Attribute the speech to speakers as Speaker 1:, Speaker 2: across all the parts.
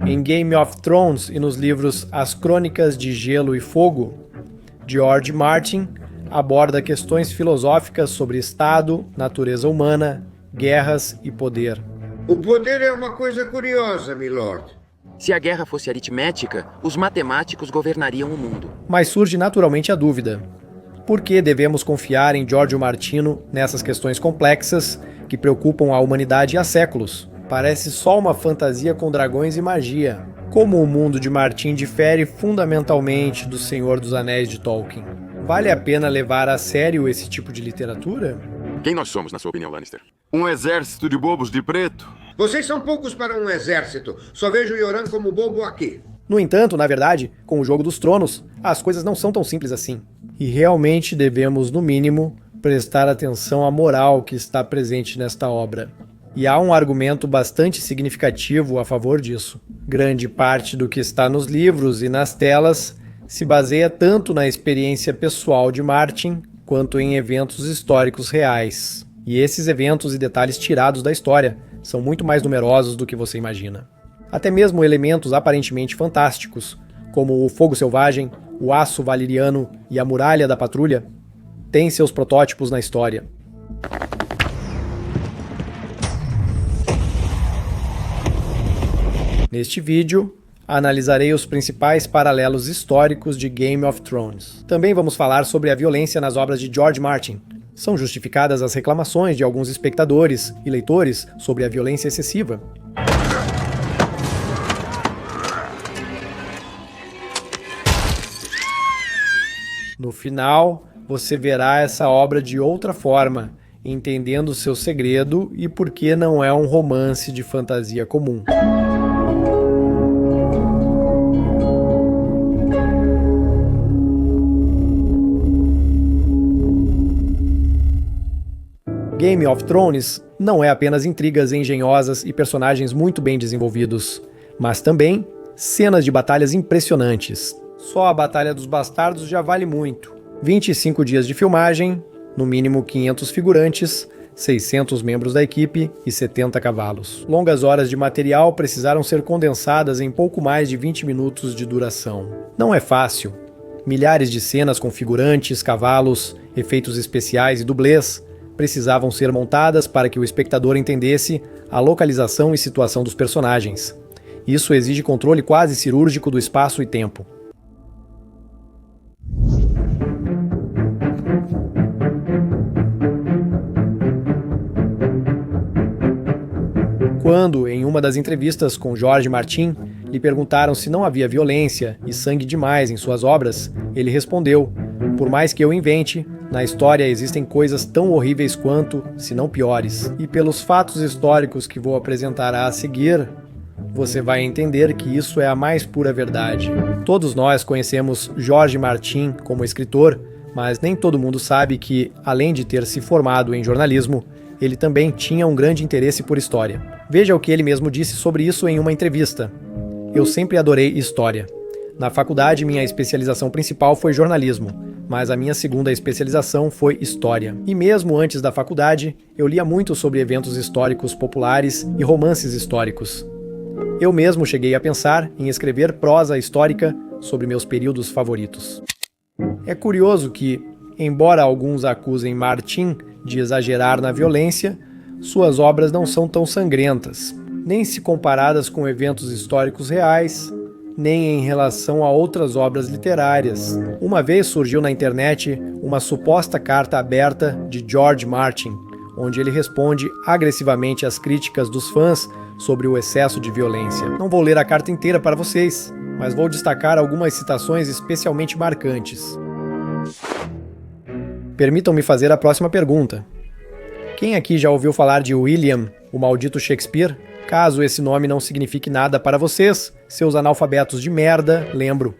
Speaker 1: Em Game of Thrones e nos livros As Crônicas de Gelo e Fogo, George Martin aborda questões filosóficas sobre Estado, natureza humana, guerras e poder.
Speaker 2: O poder é uma coisa curiosa, milord.
Speaker 3: Se a guerra fosse aritmética, os matemáticos governariam o mundo.
Speaker 1: Mas surge naturalmente a dúvida: por que devemos confiar em Giorgio Martino nessas questões complexas que preocupam a humanidade há séculos? Parece só uma fantasia com dragões e magia. Como o mundo de Martin difere fundamentalmente do Senhor dos Anéis de Tolkien? Vale a pena levar a sério esse tipo de literatura?
Speaker 4: Quem nós somos, na sua opinião, Lannister?
Speaker 5: Um exército de bobos de preto?
Speaker 2: Vocês são poucos para um exército. Só vejo Yoran como bobo aqui.
Speaker 1: No entanto, na verdade, com o Jogo dos Tronos, as coisas não são tão simples assim. E realmente devemos, no mínimo, prestar atenção à moral que está presente nesta obra. E há um argumento bastante significativo a favor disso. Grande parte do que está nos livros e nas telas se baseia tanto na experiência pessoal de Martin quanto em eventos históricos reais. E esses eventos e detalhes tirados da história são muito mais numerosos do que você imagina. Até mesmo elementos aparentemente fantásticos, como o fogo selvagem, o aço valeriano e a muralha da patrulha, têm seus protótipos na história. Neste vídeo, analisarei os principais paralelos históricos de Game of Thrones. Também vamos falar sobre a violência nas obras de George Martin. São justificadas as reclamações de alguns espectadores e leitores sobre a violência excessiva. No final, você verá essa obra de outra forma, entendendo seu segredo e por que não é um romance de fantasia comum. Game of Thrones não é apenas intrigas engenhosas e personagens muito bem desenvolvidos, mas também cenas de batalhas impressionantes. Só a Batalha dos Bastardos já vale muito. 25 dias de filmagem, no mínimo 500 figurantes, 600 membros da equipe e 70 cavalos. Longas horas de material precisaram ser condensadas em pouco mais de 20 minutos de duração. Não é fácil. Milhares de cenas com figurantes, cavalos, efeitos especiais e dublês precisavam ser montadas para que o espectador entendesse a localização e situação dos personagens. Isso exige controle quase cirúrgico do espaço e tempo. Quando, em uma das entrevistas com George Martin, lhe perguntaram se não havia violência e sangue demais em suas obras, ele respondeu: "Por mais que eu invente, na história existem coisas tão horríveis quanto, se não piores. E pelos fatos históricos que vou apresentar a seguir, você vai entender que isso é a mais pura verdade." Todos nós conhecemos George Martin como escritor, mas nem todo mundo sabe que, além de ter se formado em jornalismo, ele também tinha um grande interesse por história. Veja o que ele mesmo disse sobre isso em uma entrevista. "Eu sempre adorei história. Na faculdade, minha especialização principal foi jornalismo, mas a minha segunda especialização foi história. E mesmo antes da faculdade, eu lia muito sobre eventos históricos populares e romances históricos. Eu mesmo cheguei a pensar em escrever prosa histórica sobre meus períodos favoritos." É curioso que, embora alguns acusem Martin de exagerar na violência, suas obras não são tão sangrentas, nem se comparadas com eventos históricos reais, nem em relação a outras obras literárias. Uma vez surgiu na internet uma suposta carta aberta de George Martin, onde ele responde agressivamente às críticas dos fãs sobre o excesso de violência. Não vou ler a carta inteira para vocês, mas vou destacar algumas citações especialmente marcantes. Permitam-me fazer a próxima pergunta. Quem aqui já ouviu falar de William, o maldito Shakespeare? Caso esse nome não signifique nada para vocês, seus analfabetos de merda, lembro.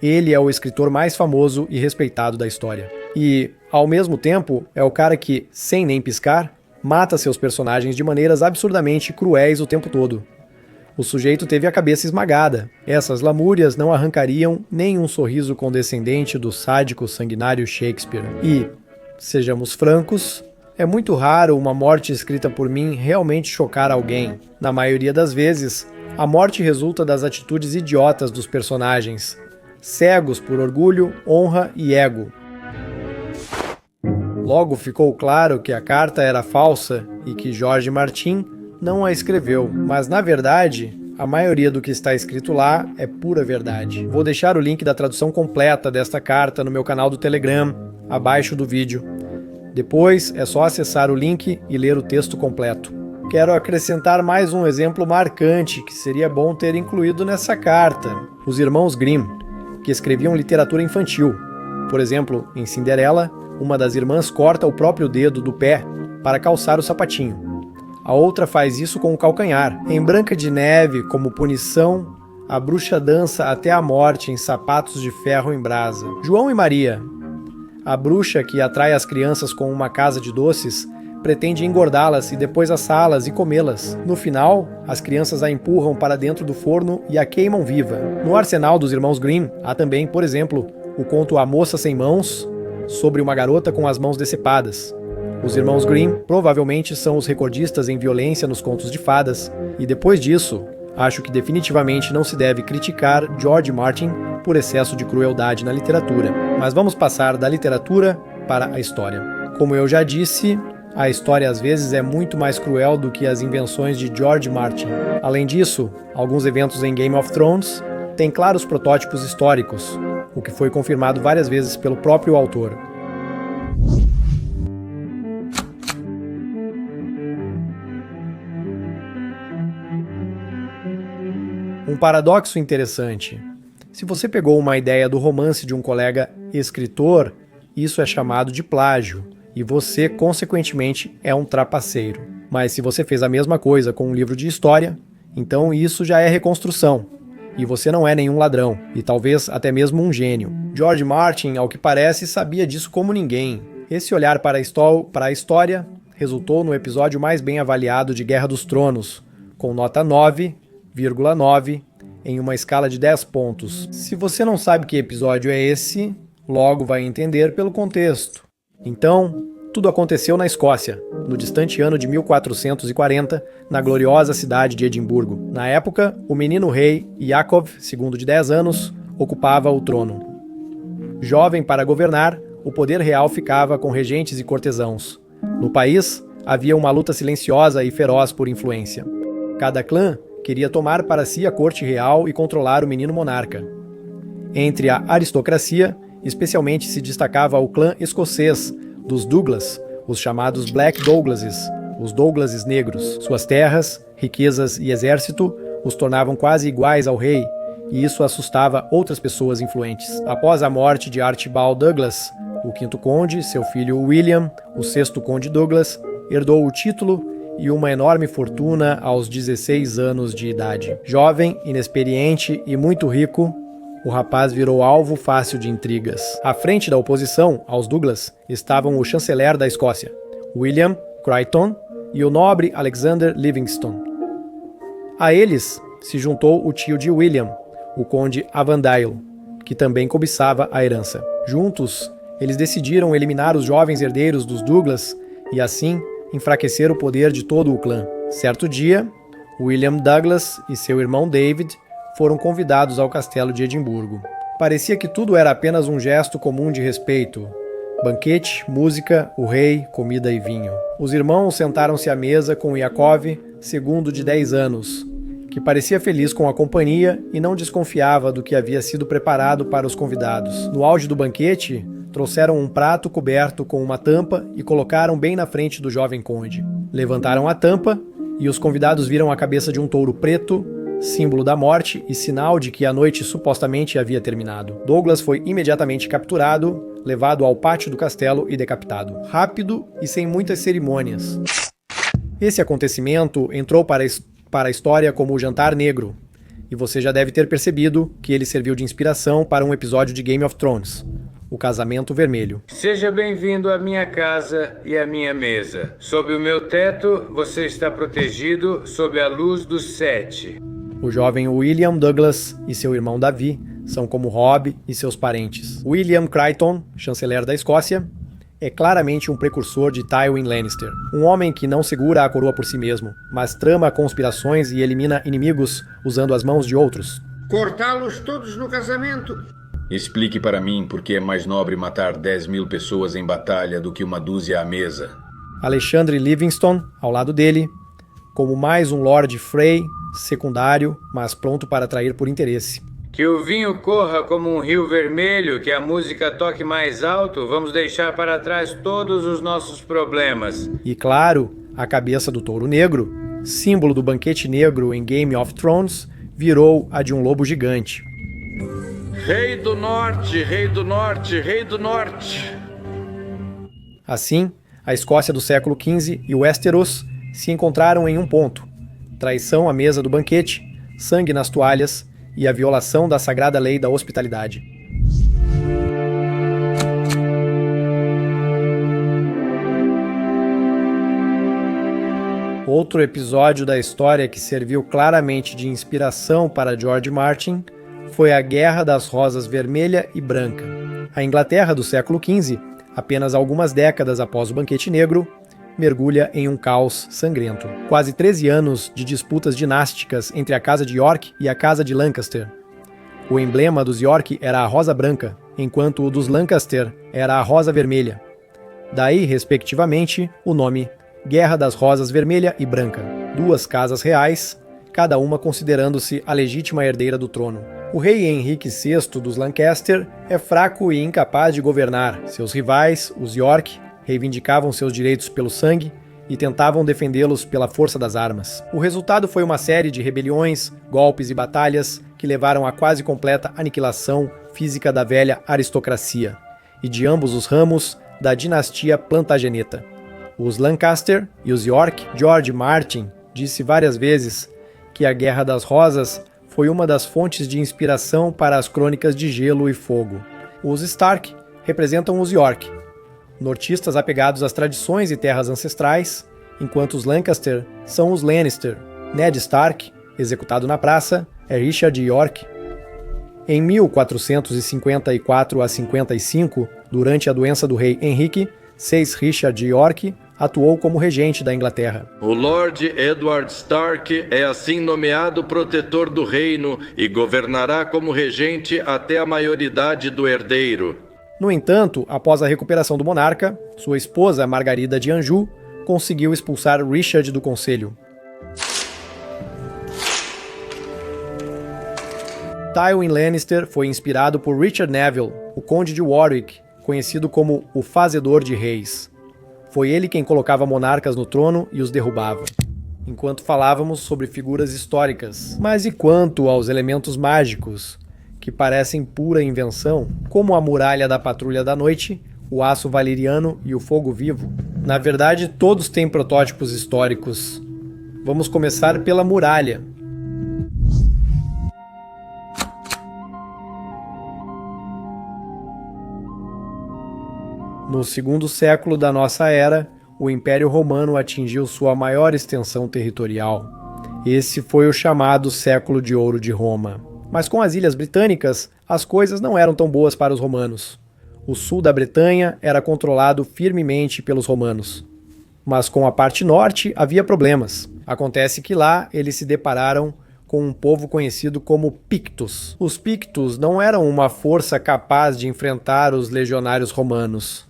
Speaker 1: Ele é o escritor mais famoso e respeitado da história. E, ao mesmo tempo, é o cara que, sem nem piscar, mata seus personagens de maneiras absurdamente cruéis o tempo todo. O sujeito teve a cabeça esmagada. Essas lamúrias não arrancariam nem um sorriso condescendente do sádico sanguinário Shakespeare. E, sejamos francos, é muito raro uma morte escrita por mim realmente chocar alguém. Na maioria das vezes, A morte resulta das atitudes idiotas dos personagens, cegos por orgulho, honra e ego. Logo ficou claro que a carta era falsa e que George Martin não a escreveu, mas na verdade, a maioria do que está escrito lá é pura verdade. Vou deixar o link da tradução completa desta carta no meu canal do Telegram, abaixo do vídeo. Depois é só acessar o link e ler o texto completo. Quero acrescentar mais um exemplo marcante que seria bom ter incluído nessa carta. Os irmãos Grimm, que escreviam literatura infantil. Por exemplo, em Cinderela, uma das irmãs corta o próprio dedo do pé para calçar o sapatinho. A outra faz isso com o calcanhar. Em Branca de Neve, como punição, a bruxa dança até a morte em sapatos de ferro em brasa. João e Maria. A bruxa que atrai as crianças com uma casa de doces pretende engordá-las e depois assá-las e comê-las. No final, as crianças a empurram para dentro do forno e a queimam viva. No arsenal dos irmãos Grimm, há também, por exemplo, o conto A Moça Sem Mãos, sobre uma garota com as mãos decepadas. Os irmãos Grimm provavelmente são os recordistas em violência nos contos de fadas, e depois disso, acho que definitivamente não se deve criticar George Martin por excesso de crueldade na literatura. Mas vamos passar da literatura para a história. Como eu já disse, a história às vezes é muito mais cruel do que as invenções de George Martin. Além disso, alguns eventos em Game of Thrones têm claros protótipos históricos, o que foi confirmado várias vezes pelo próprio autor. Um paradoxo interessante. Se você pegou uma ideia do romance de um colega escritor, isso é chamado de plágio, e você, consequentemente, é um trapaceiro. Mas se você fez a mesma coisa com um livro de história, então isso já é reconstrução, e você não é nenhum ladrão, e talvez até mesmo um gênio. George Martin, ao que parece, sabia disso como ninguém. Esse olhar para a história resultou no episódio mais bem avaliado de Guerra dos Tronos, com nota 9,9 em uma escala de 10 pontos. Se você não sabe que episódio é esse, logo vai entender pelo contexto. Então, tudo aconteceu na Escócia, no distante ano de 1440, na gloriosa cidade de Edimburgo. Na época, o menino rei Yakov, segundo de 10 anos, ocupava o trono. Jovem para governar, o poder real ficava com regentes e cortesãos. No país, havia uma luta silenciosa e feroz por influência. Cada clã queria tomar para si a corte real e controlar o menino monarca. Entre a aristocracia, especialmente se destacava o clã escocês dos Douglas, os chamados Black Douglases, os Douglases negros. Suas terras, riquezas e exército os tornavam quase iguais ao rei, e isso assustava outras pessoas influentes. Após a morte de Archibald Douglas, o quinto conde, seu filho William, o sexto conde Douglas, herdou o título e uma enorme fortuna aos 16 anos de idade. Jovem, inexperiente e muito rico, o rapaz virou alvo fácil de intrigas. À frente da oposição aos Douglas estavam o chanceler da Escócia, William Crichton, e o nobre Alexander Livingston. A eles se juntou o tio de William, o conde Avondale, que também cobiçava a herança. Juntos, eles decidiram eliminar os jovens herdeiros dos Douglas e, assim, enfraquecer o poder de todo o clã. Certo dia, William Douglas e seu irmão David foram convidados ao castelo de Edimburgo. Parecia que tudo era apenas um gesto comum de respeito. Banquete, música, o rei, comida e vinho. Os irmãos sentaram-se à mesa com Yakov, segundo de 10 anos, que parecia feliz com a companhia e não desconfiava do que havia sido preparado para os convidados. No auge do banquete, trouxeram um prato coberto com uma tampa e colocaram bem na frente do jovem conde. Levantaram a tampa e os convidados viram a cabeça de um touro preto, símbolo da morte e sinal de que a noite supostamente havia terminado. Douglas foi imediatamente capturado, levado ao pátio do castelo e decapitado. Rápido e sem muitas cerimônias. Esse acontecimento entrou para a história como o Jantar Negro, e você já deve ter percebido que ele serviu de inspiração para um episódio de Game of Thrones, o Casamento Vermelho.
Speaker 6: Seja bem-vindo à minha casa e à minha mesa. Sob o meu teto, você está protegido sob a luz do Sete.
Speaker 1: O jovem William Douglas e seu irmão Davi são como Robb e seus parentes. William Crichton, chanceler da Escócia, é claramente um precursor de Tywin Lannister. Um homem que não segura a coroa por si mesmo, mas trama conspirações e elimina inimigos usando as mãos de outros.
Speaker 2: Cortá-los todos no casamento.
Speaker 7: Explique para mim por que é mais nobre matar 10.000 pessoas em batalha do que uma dúzia à mesa.
Speaker 1: Alexandre Livingston, ao lado dele, como mais um Lord Frey, secundário, mas pronto para atrair por interesse.
Speaker 6: Que o vinho corra como um rio vermelho, que a música toque mais alto, vamos deixar para trás todos os nossos problemas.
Speaker 1: E claro, a cabeça do touro negro, símbolo do banquete negro em Game of Thrones, virou a de um lobo gigante.
Speaker 5: Rei do Norte, Rei do Norte, Rei do Norte.
Speaker 1: Assim, a Escócia do século XV e Westeros se encontraram em um ponto: traição à mesa do banquete, sangue nas toalhas e a violação da sagrada lei da hospitalidade. Outro episódio da história que serviu claramente de inspiração para George Martin foi a Guerra das Rosas Vermelha e Branca. A Inglaterra do século XV, apenas algumas décadas após o Banquete Negro, mergulha em um caos sangrento. Quase 13 anos de disputas dinásticas entre a Casa de York e a Casa de Lancaster. O emblema dos York era a rosa branca, enquanto o dos Lancaster era a rosa vermelha. Daí, respectivamente, o nome Guerra das Rosas Vermelha e Branca. Duas casas reais, cada uma considerando-se a legítima herdeira do trono. O rei Henrique VI dos Lancaster é fraco e incapaz de governar. Seus rivais, os York, reivindicavam seus direitos pelo sangue e tentavam defendê-los pela força das armas. O resultado foi uma série de rebeliões, golpes e batalhas que levaram à quase completa aniquilação física da velha aristocracia e de ambos os ramos da dinastia Plantageneta. Os Lancaster e os York. George Martin disse várias vezes que a Guerra das Rosas foi uma das fontes de inspiração para as crônicas de Gelo e Fogo. Os Stark representam os York, nortistas apegados às tradições e terras ancestrais, enquanto os Lancaster são os Lannister. Ned Stark, executado na praça, é Richard York. Em 1454 a 55, durante a doença do rei Henrique, Richard York atuou como regente da Inglaterra.
Speaker 5: O Lord Edward Stark é assim nomeado protetor do reino e governará como regente até a maioridade do herdeiro.
Speaker 1: No entanto, após a recuperação do monarca, sua esposa, Margarida de Anjou, conseguiu expulsar Richard do conselho. Tywin Lannister foi inspirado por Richard Neville, o Conde de Warwick, conhecido como o Fazedor de Reis. Foi ele quem colocava monarcas no trono e os derrubava. Enquanto falávamos sobre figuras históricas. Mas e quanto aos elementos mágicos, que parecem pura invenção, como a muralha da Patrulha da Noite, o aço valeriano e o fogo vivo? Na verdade, todos têm protótipos históricos. Vamos começar pela muralha. No segundo século da nossa era, o Império Romano atingiu sua maior extensão territorial. Esse foi o chamado Século de Ouro de Roma. Mas com as Ilhas Britânicas, as coisas não eram tão boas para os romanos. O sul da Bretanha era controlado firmemente pelos romanos. Mas com a parte norte havia problemas. Acontece que lá eles se depararam com um povo conhecido como Pictos. Os Pictos não eram uma força capaz de enfrentar os legionários romanos.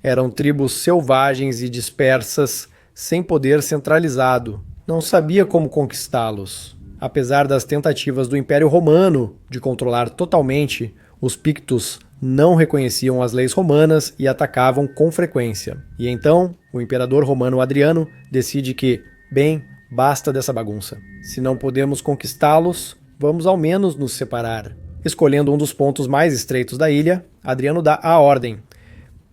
Speaker 1: Eram tribos selvagens e dispersas, sem poder centralizado. Não sabia como conquistá-los. Apesar das tentativas do Império Romano de controlar totalmente, os Pictos não reconheciam as leis romanas e atacavam com frequência. E então, o imperador romano Adriano decide que, bem, basta dessa bagunça. Se não podemos conquistá-los, vamos ao menos nos separar. Escolhendo um dos pontos mais estreitos da ilha, Adriano dá a ordem: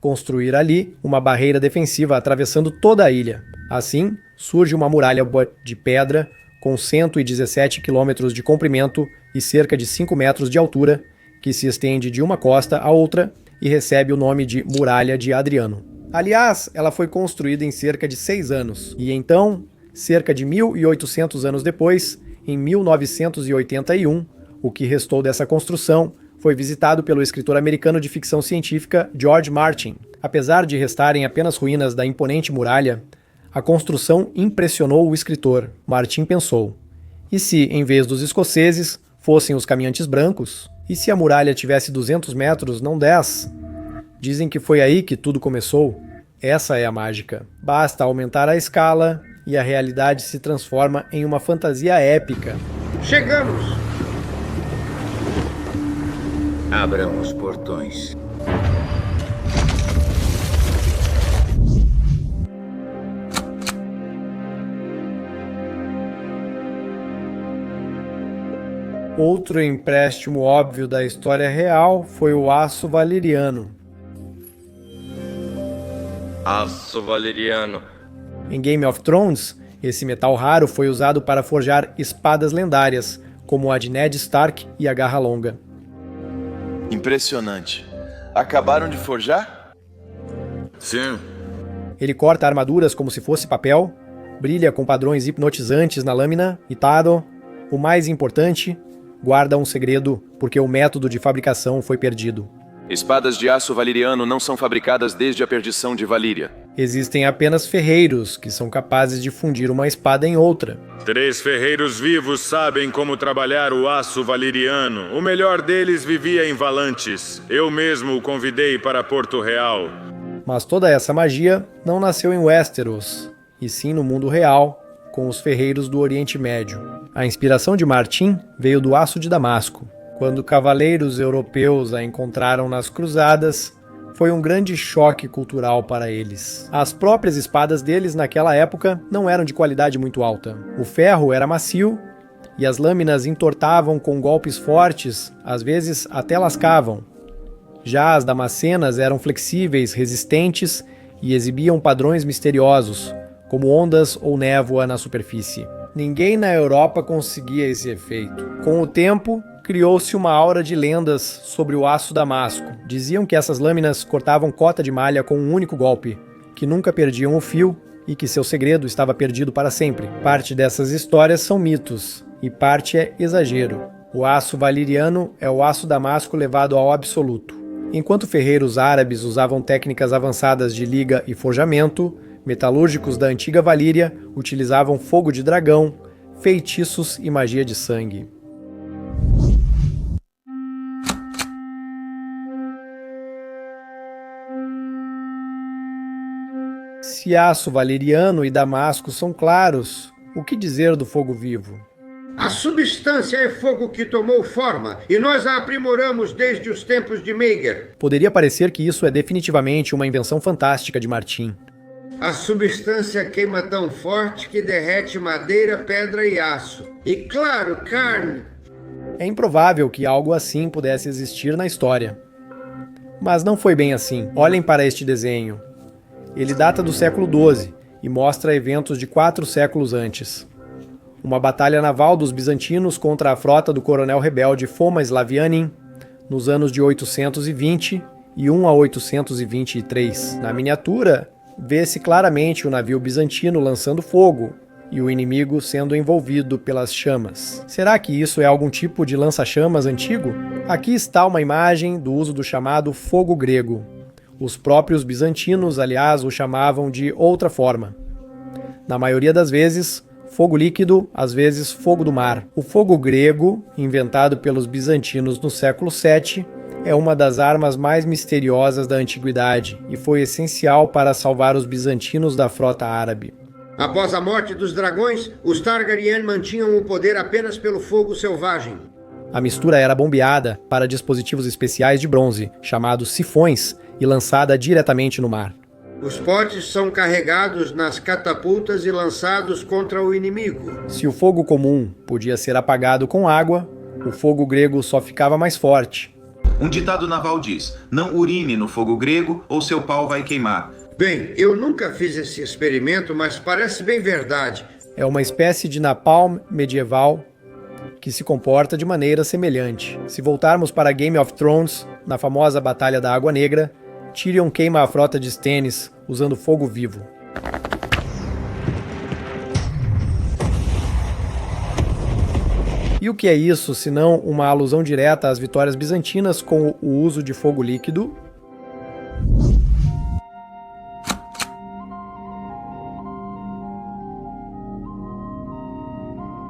Speaker 1: construir ali uma barreira defensiva atravessando toda a ilha. Assim, surge uma muralha de pedra com 117 quilômetros de comprimento e cerca de 5 metros de altura, que se estende de uma costa à outra e recebe o nome de Muralha de Adriano. Aliás, ela foi construída em cerca de 6 anos, e então, cerca de 1.800 anos depois, em 1981, o que restou dessa construção foi visitado pelo escritor americano de ficção científica George Martin. Apesar de restarem apenas ruínas da imponente muralha, a construção impressionou o escritor. Martin pensou: e se, em vez dos escoceses, fossem os caminhantes brancos? E se a muralha tivesse 200 metros, não 10? Dizem que foi aí que tudo começou. Essa é a mágica. Basta aumentar a escala e a realidade se transforma em uma fantasia épica.
Speaker 2: Chegamos!
Speaker 6: Abram os portões.
Speaker 1: Outro empréstimo óbvio da história real foi o aço valeriano.
Speaker 5: Aço valeriano.
Speaker 1: Em Game of Thrones, esse metal raro foi usado para forjar espadas lendárias, como a de Ned Stark e a Garra Longa.
Speaker 8: Impressionante. Acabaram de forjar?
Speaker 5: Sim.
Speaker 1: Ele corta armaduras como se fosse papel, brilha com padrões hipnotizantes na lâmina e Tado, o mais importante, guarda um segredo porque o método de fabricação foi perdido.
Speaker 8: Espadas de aço valeriano não são fabricadas desde a perdição de Valíria.
Speaker 1: Existem apenas ferreiros que são capazes de fundir uma espada em outra.
Speaker 9: 3 ferreiros vivos sabem como trabalhar o aço valeriano. O melhor deles vivia em Valantes. Eu mesmo o convidei para Porto Real.
Speaker 1: Mas toda essa magia não nasceu em Westeros, e sim no mundo real, com os ferreiros do Oriente Médio. A inspiração de Martin veio do aço de Damasco. Quando cavaleiros europeus a encontraram nas cruzadas, foi um grande choque cultural para eles. As próprias espadas deles naquela época não eram de qualidade muito alta. O ferro era macio e as lâminas entortavam com golpes fortes, às vezes até lascavam. Já as damascenas eram flexíveis, resistentes e exibiam padrões misteriosos, como ondas ou névoa na superfície. Ninguém na Europa conseguia esse efeito. Com o tempo, criou-se uma aura de lendas sobre o aço damasco. Diziam que essas lâminas cortavam cota de malha com um único golpe, que nunca perdiam o fio e que seu segredo estava perdido para sempre. Parte dessas histórias são mitos, e parte é exagero. O aço valeriano é o aço damasco levado ao absoluto. Enquanto ferreiros árabes usavam técnicas avançadas de liga e forjamento, metalúrgicos da antiga Valíria utilizavam fogo de dragão, feitiços e magia de sangue. Se aço valeriano e damasco são claros, o que dizer do fogo vivo?
Speaker 2: A substância é fogo que tomou forma, e nós a aprimoramos desde os tempos de Meager.
Speaker 1: Poderia parecer que isso é definitivamente uma invenção fantástica de Martin.
Speaker 2: A substância queima tão forte que derrete madeira, pedra e aço. E claro, carne.
Speaker 1: É improvável que algo assim pudesse existir na história. Mas não foi bem assim. Olhem para este desenho. Ele data do século XII e mostra eventos de 4 séculos antes. Uma batalha naval dos bizantinos contra a frota do coronel rebelde Foma Slavianin nos anos de 820 e 1 a 823. Na miniatura, vê-se claramente o navio bizantino lançando fogo e o inimigo sendo envolvido pelas chamas. Será que isso é algum tipo de lança-chamas antigo? Aqui está uma imagem do uso do chamado fogo grego. Os próprios bizantinos, aliás, o chamavam de outra forma. Na maioria das vezes, fogo líquido, às vezes fogo do mar. O fogo grego, inventado pelos bizantinos no século VII, é uma das armas mais misteriosas da antiguidade e foi essencial para salvar os bizantinos da frota árabe.
Speaker 2: Após a morte dos dragões, os Targaryen mantinham o poder apenas pelo fogo selvagem.
Speaker 1: A mistura era bombeada para dispositivos especiais de bronze, chamados sifões, e lançada diretamente no mar.
Speaker 2: Os potes são carregados nas catapultas e lançados contra o inimigo.
Speaker 1: Se o fogo comum podia ser apagado com água, o fogo grego só ficava mais forte.
Speaker 10: Um ditado naval diz: não urine no fogo grego ou seu pau vai queimar.
Speaker 2: Bem, eu nunca fiz esse experimento, mas parece bem verdade.
Speaker 1: É uma espécie de napalm medieval que se comporta de maneira semelhante. Se voltarmos para Game of Thrones, na famosa Batalha da Água Negra, Tyrion queima a frota de Stannis usando fogo vivo. E o que é isso, senão uma alusão direta às vitórias bizantinas com o uso de fogo líquido?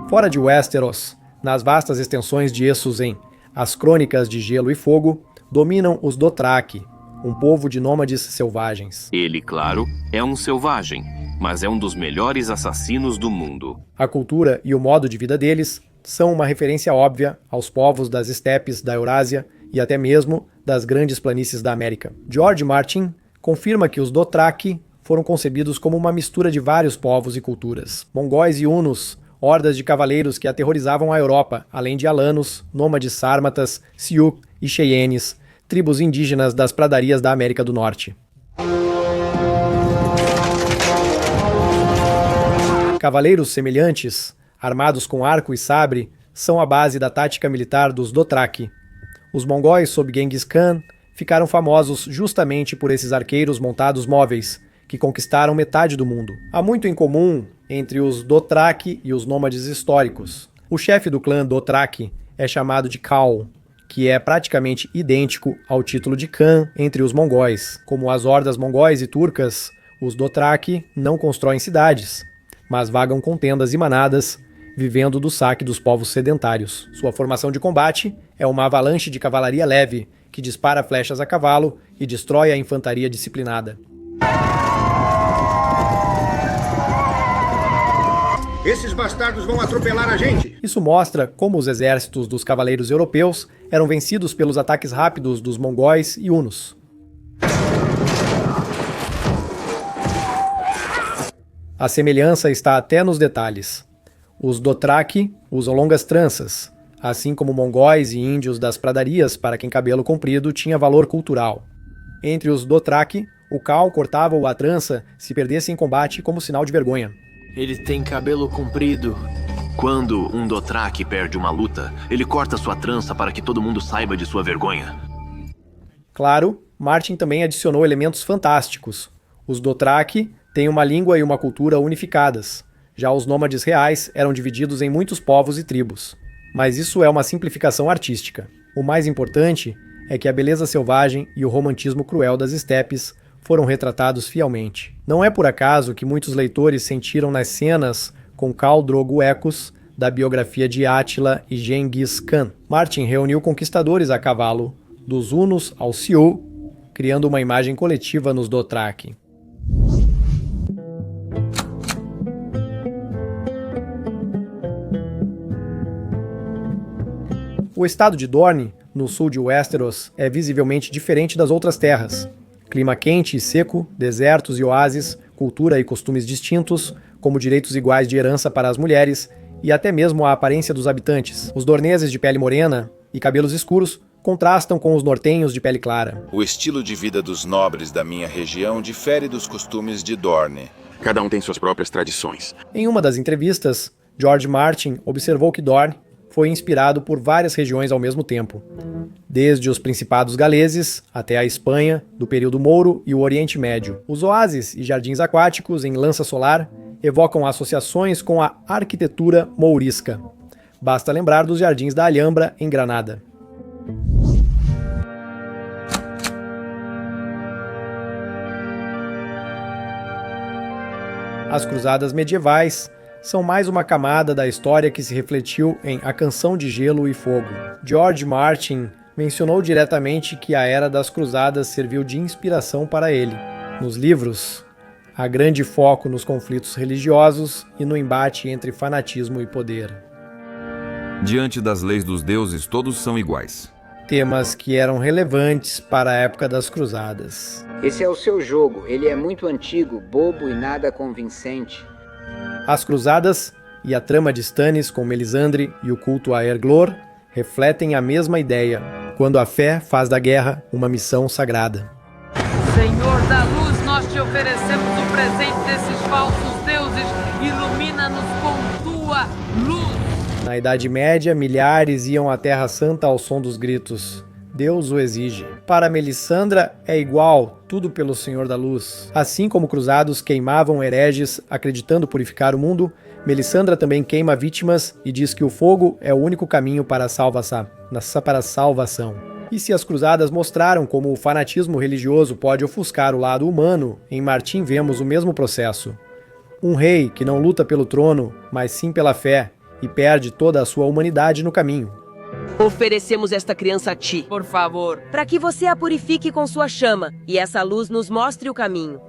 Speaker 1: Fora de Westeros, nas vastas extensões de Essos em As Crônicas de Gelo e Fogo, dominam os Dothraki, um povo de nômades selvagens.
Speaker 11: Ele, claro, é um selvagem, mas é um dos melhores assassinos do mundo.
Speaker 1: A cultura e o modo de vida deles são uma referência óbvia aos povos das estepes da Eurásia e até mesmo das grandes planícies da América. George Martin confirma que os Dothraki foram concebidos como uma mistura de vários povos e culturas. Mongóis e hunos, hordas de cavaleiros que aterrorizavam a Europa, além de alanos, nômades sármatas, Sioux e Cheyennes, tribos indígenas das pradarias da América do Norte. Cavaleiros semelhantes, armados com arco e sabre, são a base da tática militar dos Dothraki. Os mongóis sob Genghis Khan ficaram famosos justamente por esses arqueiros montados móveis, que conquistaram metade do mundo. Há muito em comum entre os Dothraki e os nômades históricos. O chefe do clã Dothraki é chamado de Khal, que é praticamente idêntico ao título de Khan entre os mongóis. Como as hordas mongóis e turcas, os Dothraki não constroem cidades, mas vagam com tendas e manadas, vivendo do saque dos povos sedentários. Sua formação de combate é uma avalanche de cavalaria leve, que dispara flechas a cavalo e destrói a infantaria disciplinada.
Speaker 2: Esses bastardos vão atropelar a gente!
Speaker 1: Isso mostra como os exércitos dos cavaleiros europeus eram vencidos pelos ataques rápidos dos mongóis e hunos. A semelhança está até nos detalhes. Os Dothraki usam longas tranças, assim como mongóis e índios das pradarias para quem cabelo comprido tinha valor cultural. Entre os Dothraki, o Khal cortava a trança se perdesse em combate como sinal de vergonha.
Speaker 11: Ele tem cabelo comprido. Quando um Dothraki perde uma luta, ele corta sua trança para que todo mundo saiba de sua vergonha.
Speaker 1: Claro, Martin também adicionou elementos fantásticos. Os Dothraki têm uma língua e uma cultura unificadas. Já os nômades reais eram divididos em muitos povos e tribos. Mas isso é uma simplificação artística. O mais importante é que a beleza selvagem e o romantismo cruel das estepes foram retratados fielmente. Não é por acaso que muitos leitores sentiram nas cenas com Khal Drogo ecos da biografia de Átila e Genghis Khan. Martin reuniu conquistadores a cavalo, dos hunos aos Sioux, criando uma imagem coletiva nos Dothraki. O estado de Dorne, no sul de Westeros, é visivelmente diferente das outras terras. Clima quente e seco, desertos e oásis, cultura e costumes distintos, como direitos iguais de herança para as mulheres e até mesmo a aparência dos habitantes. Os dorneses de pele morena e cabelos escuros contrastam com os nortenhos de pele clara.
Speaker 12: O estilo de vida dos nobres da minha região difere dos costumes de Dorne.
Speaker 4: Cada um tem suas próprias tradições.
Speaker 1: Em uma das entrevistas, George Martin observou que Dorne foi inspirado por várias regiões ao mesmo tempo, desde os Principados Galeses até a Espanha, do período Mouro e o Oriente Médio. Os oásis e jardins aquáticos em Lança Solar evocam associações com a arquitetura mourisca. Basta lembrar dos jardins da Alhambra, em Granada. As cruzadas medievais são mais uma camada da história que se refletiu em A Canção de Gelo e Fogo. George Martin mencionou diretamente que a Era das Cruzadas serviu de inspiração para ele. Nos livros, há grande foco nos conflitos religiosos e no embate entre fanatismo e poder.
Speaker 13: Diante das leis dos deuses, todos são iguais.
Speaker 1: Temas que eram relevantes para a época das Cruzadas.
Speaker 14: Esse é o seu jogo. Ele é muito antigo, bobo e nada convincente.
Speaker 1: As Cruzadas e a trama de Stannis com Melisandre e o culto a Erglor refletem a mesma ideia, quando a fé faz da guerra uma missão sagrada.
Speaker 15: Senhor da luz, nós te oferecemos o presente desses falsos deuses. Ilumina-nos com tua luz.
Speaker 1: Na Idade Média, milhares iam à Terra Santa ao som dos gritos. Deus o exige. Para Melissandra é igual, tudo pelo Senhor da Luz. Assim como cruzados queimavam hereges acreditando purificar o mundo, Melissandra também queima vítimas e diz que o fogo é o único caminho para a salvação. E se as cruzadas mostraram como o fanatismo religioso pode ofuscar o lado humano, em Martin vemos o mesmo processo. Um rei que não luta pelo trono, mas sim pela fé, e perde toda a sua humanidade no caminho.
Speaker 16: Oferecemos esta criança a ti,
Speaker 15: Por favor.
Speaker 16: para que você a purifique com sua chama, e essa luz nos mostre o caminho.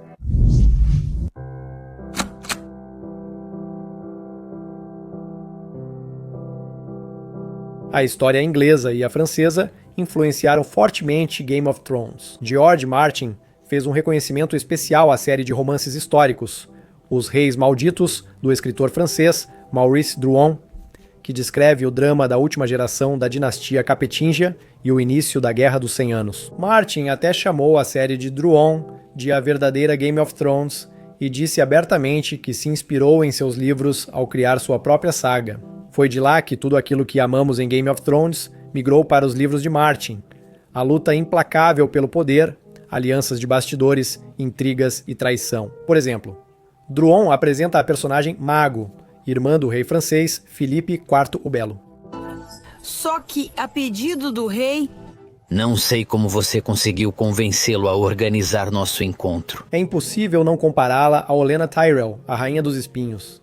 Speaker 1: A história inglesa e a francesa influenciaram fortemente Game of Thrones. George Martin fez um reconhecimento especial à série de romances históricos, Os Reis Malditos, do escritor francês Maurice Druon, que descreve o drama da última geração da dinastia Capetingia e o início da Guerra dos 100 Anos. Martin até chamou a série de Druon de a verdadeira Game of Thrones e disse abertamente que se inspirou em seus livros ao criar sua própria saga. Foi de lá que tudo aquilo que amamos em Game of Thrones migrou para os livros de Martin. A luta implacável pelo poder, alianças de bastidores, intrigas e traição. Por exemplo, Druon apresenta a personagem Mago, irmã do rei francês Filipe IV o Belo.
Speaker 17: Só que, a pedido do rei...
Speaker 18: Não sei como você conseguiu convencê-lo a organizar nosso encontro.
Speaker 1: É impossível não compará-la a Olenna Tyrell, a Rainha dos Espinhos.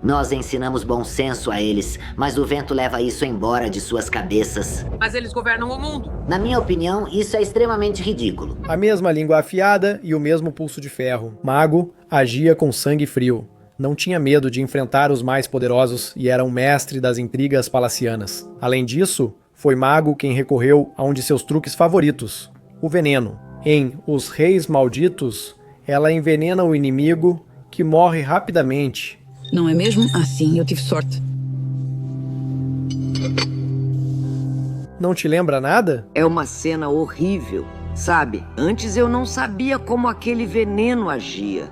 Speaker 19: Nós ensinamos bom senso a eles, mas o vento leva isso embora de suas cabeças.
Speaker 15: Mas eles governam o mundo.
Speaker 19: Na minha opinião, isso é extremamente ridículo.
Speaker 1: A mesma língua afiada e o mesmo pulso de ferro. Mago agia com sangue frio. Não tinha medo de enfrentar os mais poderosos e era um mestre das intrigas palacianas. Além disso, foi Mago quem recorreu a um de seus truques favoritos, o veneno. Em Os Reis Malditos, ela envenena o inimigo, que morre rapidamente.
Speaker 17: Não é mesmo? Assim, eu tive sorte.
Speaker 1: Não te lembra nada?
Speaker 20: É uma cena horrível. Sabe, antes eu não sabia como aquele veneno agia.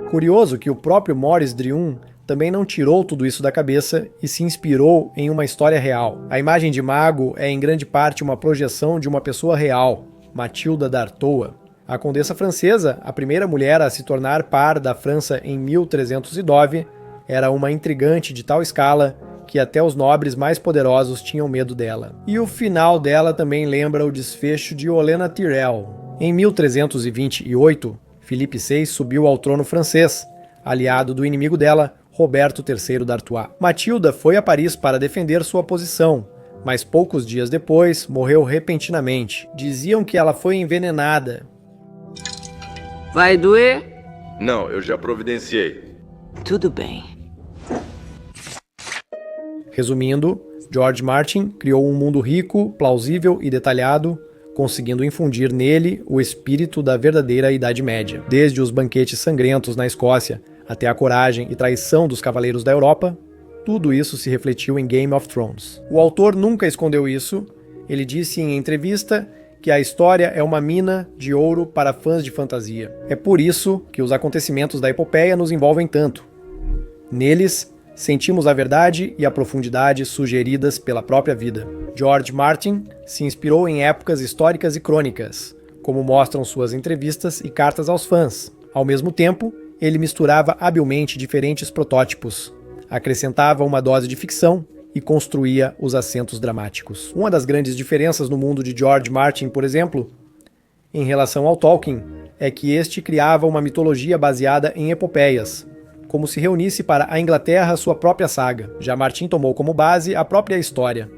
Speaker 1: Curioso que o próprio Maurice Druon também não tirou tudo isso da cabeça e se inspirou em uma história real. A imagem de Mago é em grande parte uma projeção de uma pessoa real, Matilda d'Artois. A condessa francesa, a primeira mulher a se tornar par da França em 1309, era uma intrigante de tal escala que até os nobres mais poderosos tinham medo dela. E o final dela também lembra o desfecho de Olenna Tyrell. Em 1328, Filipe VI subiu ao trono francês, aliado do inimigo dela, Roberto III d'Artois. Matilda foi a Paris para defender sua posição, mas poucos dias depois morreu repentinamente. Diziam que ela foi envenenada.
Speaker 20: Vai doer?
Speaker 5: Não, eu já providenciei.
Speaker 20: Tudo bem.
Speaker 1: Resumindo, George Martin criou um mundo rico, plausível e detalhado, conseguindo infundir nele o espírito da verdadeira Idade Média. Desde os banquetes sangrentos na Escócia até a coragem e traição dos cavaleiros da Europa, tudo isso se refletiu em Game of Thrones. O autor nunca escondeu isso. Ele disse em entrevista que a história é uma mina de ouro para fãs de fantasia. É por isso que os acontecimentos da epopeia nos envolvem tanto. Neles, sentimos a verdade e a profundidade sugeridas pela própria vida. George Martin se inspirou em épocas históricas e crônicas, como mostram suas entrevistas e cartas aos fãs. Ao mesmo tempo, ele misturava habilmente diferentes protótipos, acrescentava uma dose de ficção e construía os acentos dramáticos. Uma das grandes diferenças no mundo de George Martin, por exemplo, em relação ao Tolkien, é que este criava uma mitologia baseada em epopeias, como se reunisse para a Inglaterra sua própria saga. Já Martin tomou como base a própria história,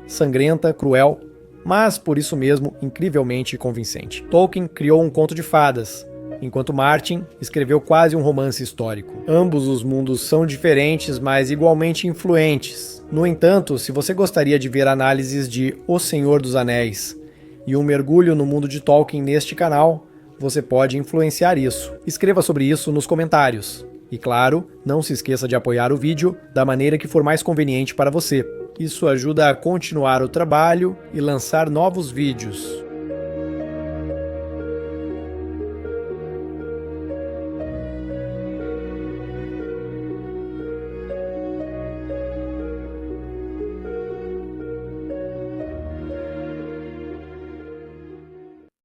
Speaker 1: sangrenta, cruel, mas por isso mesmo incrivelmente convincente. Tolkien criou um conto de fadas, enquanto Martin escreveu quase um romance histórico. Ambos os mundos são diferentes, mas igualmente influentes. No entanto, se você gostaria de ver análises de O Senhor dos Anéis e um mergulho no mundo de Tolkien neste canal, você pode influenciar isso. Escreva sobre isso nos comentários. E claro, não se esqueça de apoiar o vídeo da maneira que for mais conveniente para você. Isso ajuda a continuar o trabalho e lançar novos vídeos.